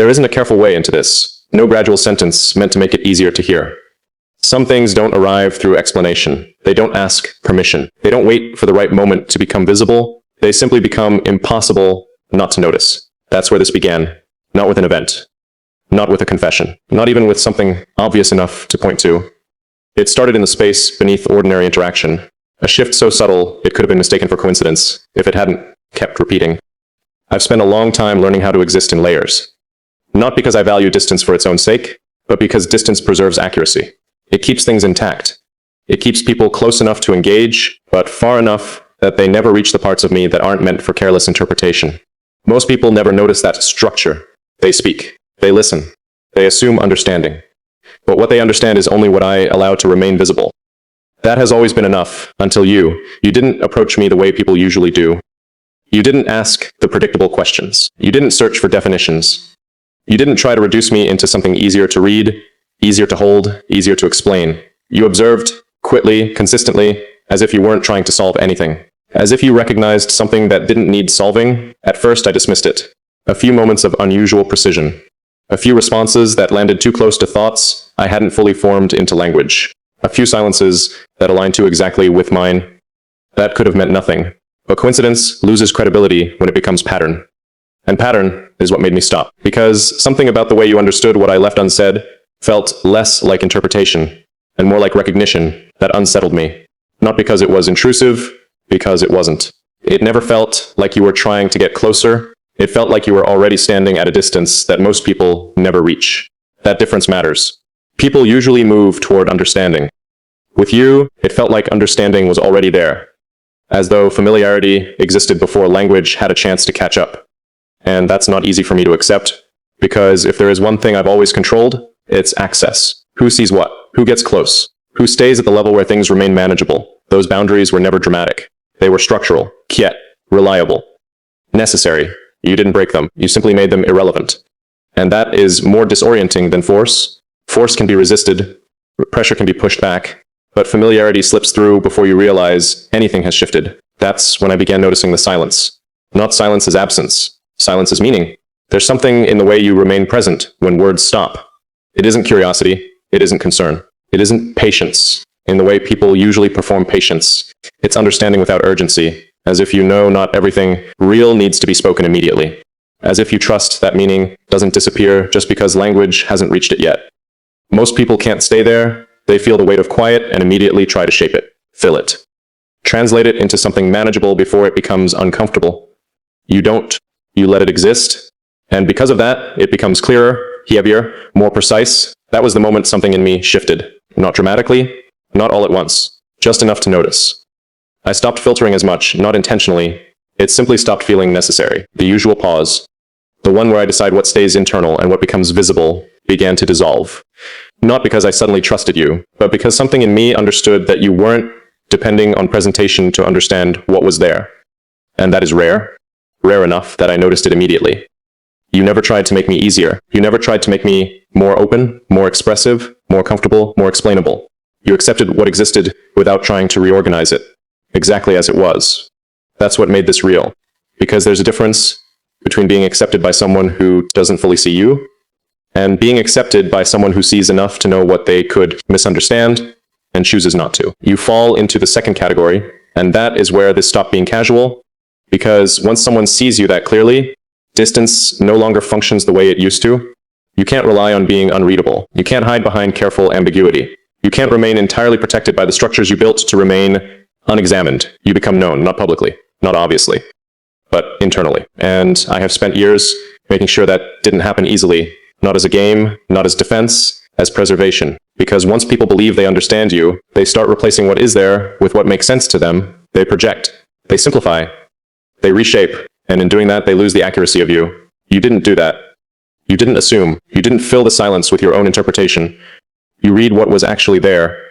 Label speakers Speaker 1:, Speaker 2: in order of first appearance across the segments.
Speaker 1: There isn't a careful way into this. No gradual sentence meant to make it easier to hear. Some things don't arrive through explanation. They don't ask permission. They don't wait for the right moment to become visible. They simply become impossible not to notice. That's where this began. Not with an event. Not with a confession. Not even with something obvious enough to point to. It started in the space beneath ordinary interaction. A shift so subtle, it could have been mistaken for coincidence if it hadn't kept repeating. I've spent a long time learning how to exist in layers. Not because I value distance for its own sake, but because distance preserves accuracy. It keeps things intact. It keeps people close enough to engage, but far enough that they never reach the parts of me that aren't meant for careless interpretation. Most people never notice that structure. They speak. They listen. They assume understanding. But what they understand is only what I allow to remain visible. That has always been enough, until you didn't approach me the way people usually do. You didn't ask the predictable questions. You didn't search for definitions. You didn't try to reduce me into something easier to read, easier to hold, easier to explain. You observed, quickly, consistently, as if you weren't trying to solve anything. As if you recognized something that didn't need solving. At first I dismissed it. A few moments of unusual precision. A few responses that landed too close to thoughts I hadn't fully formed into language. A few silences that aligned too exactly with mine. That could have meant nothing. But coincidence loses credibility when it becomes pattern. And pattern is what made me stop. Because something about the way you understood what I left unsaid felt less like interpretation and more like recognition that unsettled me. Not because it was intrusive, because it wasn't. It never felt like you were trying to get closer. It felt like you were already standing at a distance that most people never reach. That difference matters. People usually move toward understanding. With you, it felt like understanding was already there, as though familiarity existed before language had a chance to catch up. And that's not easy for me to accept, because if there is one thing I've always controlled, it's access. Who sees what? Who gets close? Who stays at the level where things remain manageable? Those boundaries were never dramatic. They were structural, quiet, reliable, necessary. You didn't break them. You simply made them irrelevant. And that is more disorienting than force. Force can be resisted. Pressure can be pushed back. But familiarity slips through before you realize anything has shifted. That's when I began noticing the silence. Not silence as absence. Silence as meaning. There's something in the way you remain present when words stop. It isn't curiosity. It isn't concern. It isn't patience. In the way people usually perform patience. It's understanding without urgency. As if you know not everything real needs to be spoken immediately. As if you trust that meaning doesn't disappear just because language hasn't reached it yet. Most people can't stay there. They feel the weight of quiet and immediately try to shape it, fill it. Translate it into something manageable before it becomes uncomfortable. You don't. You let it exist. And because of that, it becomes clearer, heavier, more precise. That was the moment something in me shifted. Not dramatically, not all at once, just enough to notice. I stopped filtering as much, not intentionally. It simply stopped feeling necessary. The usual pause, the one where I decide what stays internal and what becomes visible, began to dissolve. Not because I suddenly trusted you, but because something in me understood that you weren't depending on presentation to understand what was there. And that is rare. Rare enough that I noticed it immediately. You never tried to make me easier. You never tried to make me more open, more expressive, more comfortable, more explainable. You accepted what existed without trying to reorganize it. Exactly as it was. That's what made this real. Because there's a difference between being accepted by someone who doesn't fully see you, and being accepted by someone who sees enough to know what they could misunderstand and chooses not to. You fall into the second category, and that is where this stopped being casual, because once someone sees you that clearly, distance no longer functions the way it used to. You can't rely on being unreadable. You can't hide behind careful ambiguity. You can't remain entirely protected by the structures you built to remain unexamined. You become known, not publicly, not obviously, but internally. And I have spent years making sure that didn't happen easily, not as a game, not as defense, as preservation. Because once people believe they understand you, they start replacing what is there with what makes sense to them. They project. They simplify. They reshape. And in doing that, they lose the accuracy of you. You didn't do that. You didn't assume. You didn't fill the silence with your own interpretation. You read what was actually there.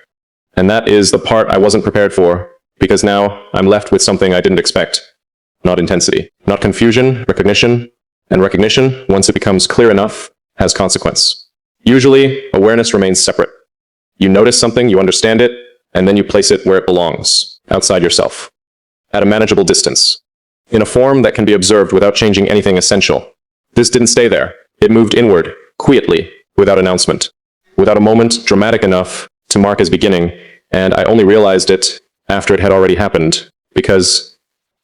Speaker 1: And that is the part I wasn't prepared for, because now I'm left with something I didn't expect. Not intensity. Not confusion, recognition. And recognition, once it becomes clear enough, has consequence. Usually, awareness remains separate. You notice something, you understand it, and then you place it where it belongs, outside yourself. At a manageable distance. In a form that can be observed without changing anything essential. This didn't stay there. It moved inward, quietly, without announcement, without a moment dramatic enough to mark as beginning, and I only realized it after it had already happened, because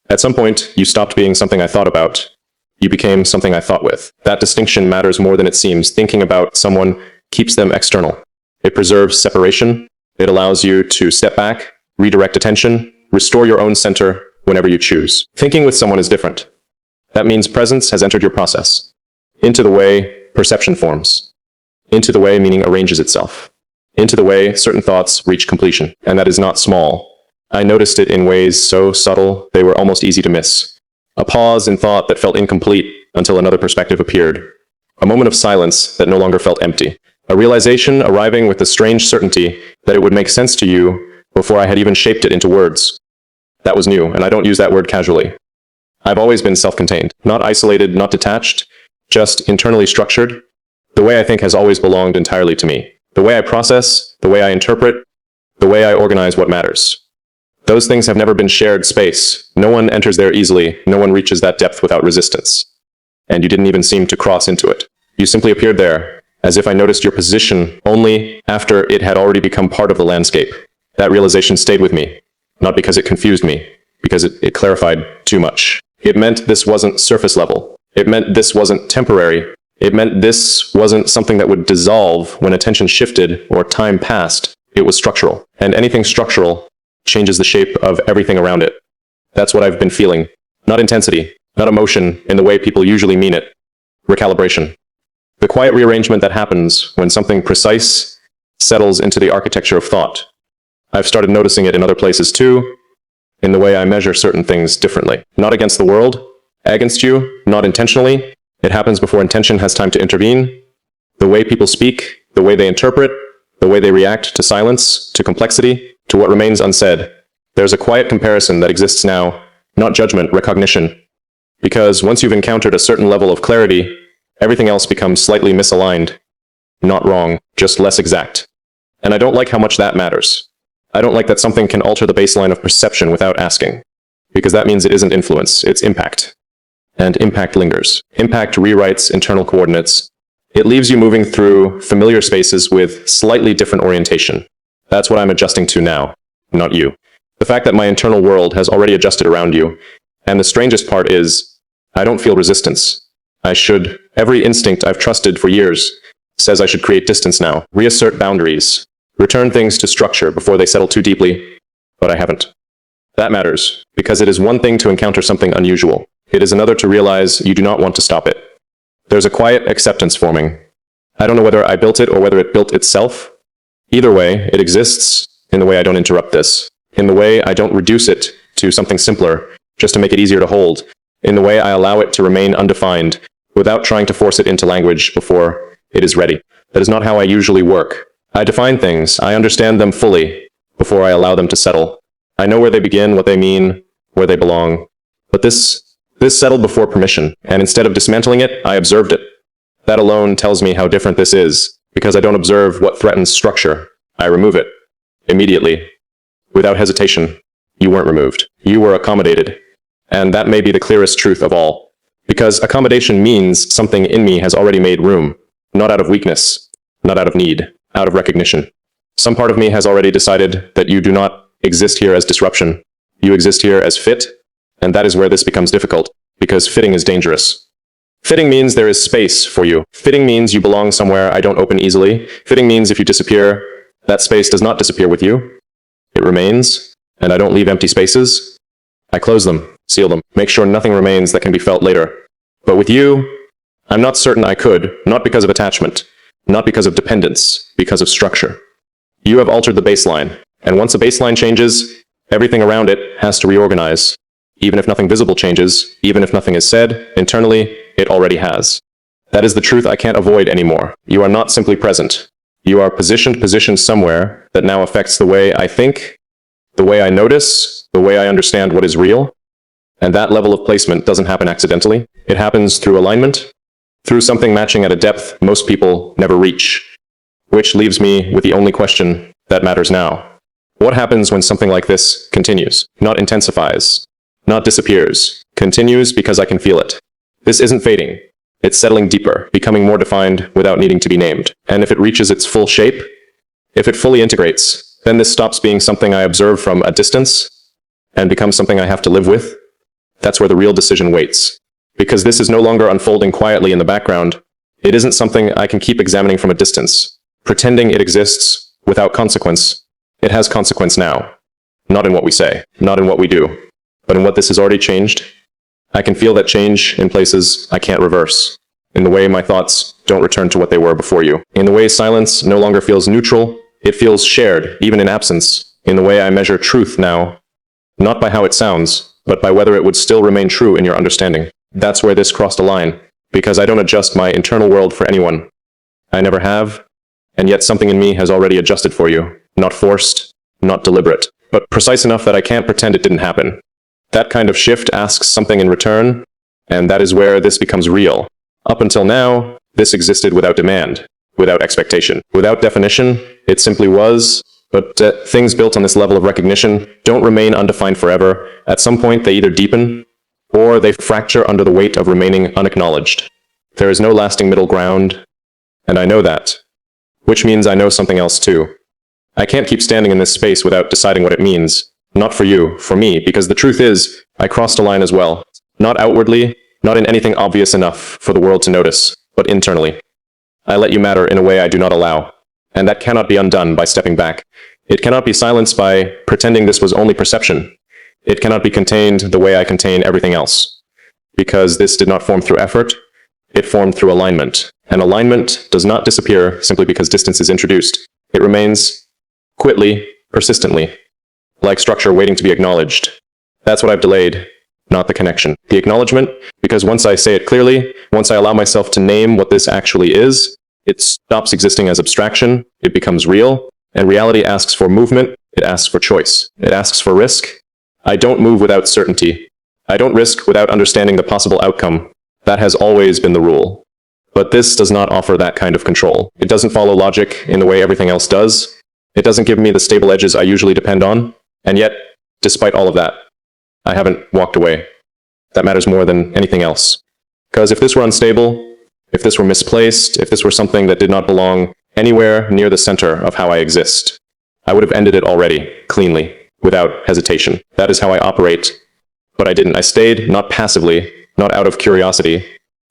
Speaker 1: at some point you stopped being something I thought about. You became something I thought with. That distinction matters more than it seems. Thinking about someone keeps them external. It preserves separation. It allows you to step back, redirect attention, restore your own center whenever you choose. Thinking with someone is different. That means presence has entered your process. Into the way perception forms. Into the way meaning arranges itself. Into the way certain thoughts reach completion. And that is not small. I noticed it in ways so subtle they were almost easy to miss. A pause in thought that felt incomplete until another perspective appeared. A moment of silence that no longer felt empty. A realization arriving with the strange certainty that it would make sense to you before I had even shaped it into words. That was new, and I don't use that word casually. I've always been self-contained, not isolated, not detached, just internally structured. The way I think has always belonged entirely to me. The way I process, the way I interpret, the way I organize what matters. Those things have never been shared space. No one enters there easily. No one reaches that depth without resistance. And you didn't even seem to cross into it. You simply appeared there, as if I noticed your position only after it had already become part of the landscape. That realization stayed with me, not because it confused me, because it clarified too much. It meant this wasn't surface level. It meant this wasn't temporary. It meant this wasn't something that would dissolve when attention shifted or time passed. It was structural. And anything structural changes the shape of everything around it. That's what I've been feeling. Not intensity, not emotion in the way people usually mean it. Recalibration. The quiet rearrangement that happens when something precise settles into the architecture of thought. I've started noticing it in other places too, in the way I measure certain things differently. Not against the world, against you, not intentionally. It happens before intention has time to intervene. The way people speak, the way they interpret, the way they react to silence, to complexity, to what remains unsaid. There's a quiet comparison that exists now, not judgment, recognition. Because once you've encountered a certain level of clarity, everything else becomes slightly misaligned. Not wrong, just less exact. And I don't like how much that matters. I don't like that something can alter the baseline of perception without asking. Because that means it isn't influence, it's impact. And impact lingers. Impact rewrites internal coordinates. It leaves you moving through familiar spaces with slightly different orientation. That's what I'm adjusting to now, not you. The fact that my internal world has already adjusted around you. And the strangest part is, I don't feel resistance. I should. Every instinct I've trusted for years says I should create distance now, reassert boundaries, return things to structure before they settle too deeply, but I haven't. That matters, because it is one thing to encounter something unusual. It is another to realize you do not want to stop it. There's a quiet acceptance forming. I don't know whether I built it or whether it built itself. Either way, it exists in the way I don't interrupt this, in the way I don't reduce it to something simpler, just to make it easier to hold, in the way I allow it to remain undefined, without trying to force it into language before it is ready. That is not how I usually work. I define things, I understand them fully, before I allow them to settle. I know where they begin, what they mean, where they belong. But this settled before permission, and instead of dismantling it, I observed it. That alone tells me how different this is, because I don't observe what threatens structure. I remove it. Immediately. Without hesitation. You weren't removed. You were accommodated. And that may be the clearest truth of all. Because accommodation means something in me has already made room. Not out of weakness. Not out of need. Out of recognition. Some part of me has already decided that you do not exist here as disruption. You exist here as fit. And that is where this becomes difficult. Because fitting is dangerous. Fitting means there is space for you. Fitting means you belong somewhere I don't open easily. Fitting means if you disappear, that space does not disappear with you. It remains, and I don't leave empty spaces. I close them, seal them, make sure nothing remains that can be felt later. But with you, I'm not certain I could, not because of attachment, not because of dependence, because of structure. You have altered the baseline, and once a baseline changes, everything around it has to reorganize. Even if nothing visible changes, even if nothing is said, internally, it already has. That is the truth I can't avoid anymore. You are not simply present. You are positioned somewhere that now affects the way I think, the way I notice, the way I understand what is real. And that level of placement doesn't happen accidentally. It happens through alignment, through something matching at a depth most people never reach. Which leaves me with the only question that matters now. What happens when something like this continues, not intensifies, not disappears, continues because I can feel it? This isn't fading. It's settling deeper, becoming more defined without needing to be named. And if it reaches its full shape, if it fully integrates, then this stops being something I observe from a distance and becomes something I have to live with. That's where the real decision waits. Because this is no longer unfolding quietly in the background. It isn't something I can keep examining from a distance, pretending it exists without consequence. It has consequence now. Not in what we say, not in what we do, but in what this has already changed. I can feel that change in places I can't reverse. In the way my thoughts don't return to what they were before you. In the way silence no longer feels neutral, it feels shared, even in absence. In the way I measure truth now, not by how it sounds, but by whether it would still remain true in your understanding. That's where this crossed a line, because I don't adjust my internal world for anyone. I never have, and yet something in me has already adjusted for you. Not forced, not deliberate, but precise enough that I can't pretend it didn't happen. That kind of shift asks something in return, and that is where this becomes real. Up until now, this existed without demand, without expectation, without definition. It simply was, but things built on this level of recognition don't remain undefined forever. At some point, they either deepen, or they fracture under the weight of remaining unacknowledged. There is no lasting middle ground, and I know that. Which means I know something else too. I can't keep standing in this space without deciding what it means. Not for you, for me, because the truth is, I crossed a line as well. Not outwardly, not in anything obvious enough for the world to notice, but internally. I let you matter in a way I do not allow, and that cannot be undone by stepping back. It cannot be silenced by pretending this was only perception. It cannot be contained the way I contain everything else. Because this did not form through effort, it formed through alignment. And alignment does not disappear simply because distance is introduced. It remains, quickly, persistently, like structure waiting to be acknowledged. That's what I've delayed, not the connection. The acknowledgement, because once I say it clearly, once I allow myself to name what this actually is, it stops existing as abstraction, it becomes real, and reality asks for movement, it asks for choice, it asks for risk. I don't move without certainty. I don't risk without understanding the possible outcome. That has always been the rule. But this does not offer that kind of control. It doesn't follow logic in the way everything else does. It doesn't give me the stable edges I usually depend on. And yet, despite all of that, I haven't walked away. That matters more than anything else. Because if this were unstable, if this were misplaced, if this were something that did not belong anywhere near the center of how I exist, I would have ended it already, cleanly, without hesitation. That is how I operate. But I didn't. I stayed, not passively, not out of curiosity,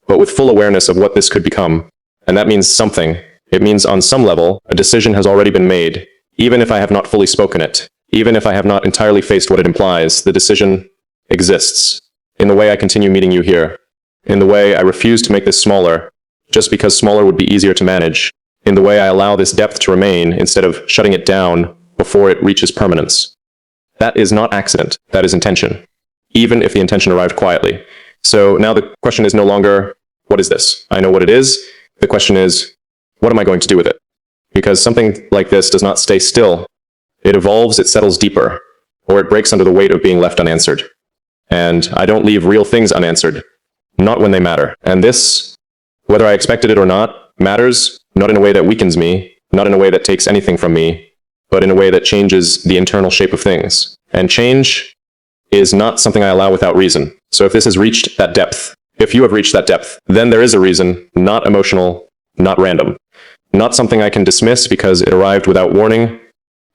Speaker 1: but with full awareness of what this could become. And that means something. It means on some level, a decision has already been made, even if I have not fully spoken it. Even if I have not entirely faced what it implies, the decision exists. In the way I continue meeting you here. In the way I refuse to make this smaller, just because smaller would be easier to manage. In the way I allow this depth to remain instead of shutting it down before it reaches permanence. That is not accident, that is intention. Even if the intention arrived quietly. So now the question is no longer, what is this? I know what it is. The question is, what am I going to do with it? Because something like this does not stay still. It evolves, it settles deeper, or it breaks under the weight of being left unanswered. And I don't leave real things unanswered, not when they matter. And this, whether I expected it or not, matters not in a way that weakens me, not in a way that takes anything from me, but in a way that changes the internal shape of things. And change is not something I allow without reason. So if this has reached that depth, if you have reached that depth, then there is a reason, not emotional, not random, not something I can dismiss because it arrived without warning,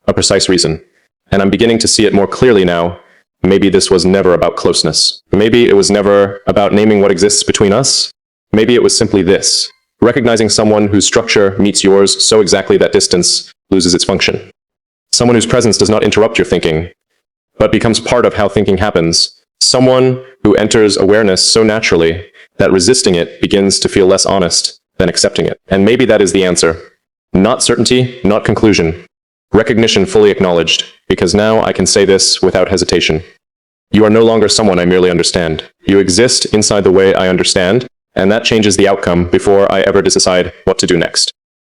Speaker 1: a precise reason. And I'm beginning to see it more clearly now. Maybe this was never about closeness. Maybe it was never about naming what exists between us. Maybe it was simply this, recognizing someone whose structure meets yours so exactly that distance loses its function. Someone whose presence does not interrupt your thinking, but becomes part of how thinking happens. Someone who enters awareness so naturally that resisting it begins to feel less honest than accepting it. And maybe that is the answer. Not certainty, not conclusion. Recognition fully acknowledged, because now I can say this without hesitation. You are no longer someone I merely understand. You exist inside the way I understand, and that changes the outcome before I ever decide what to do next.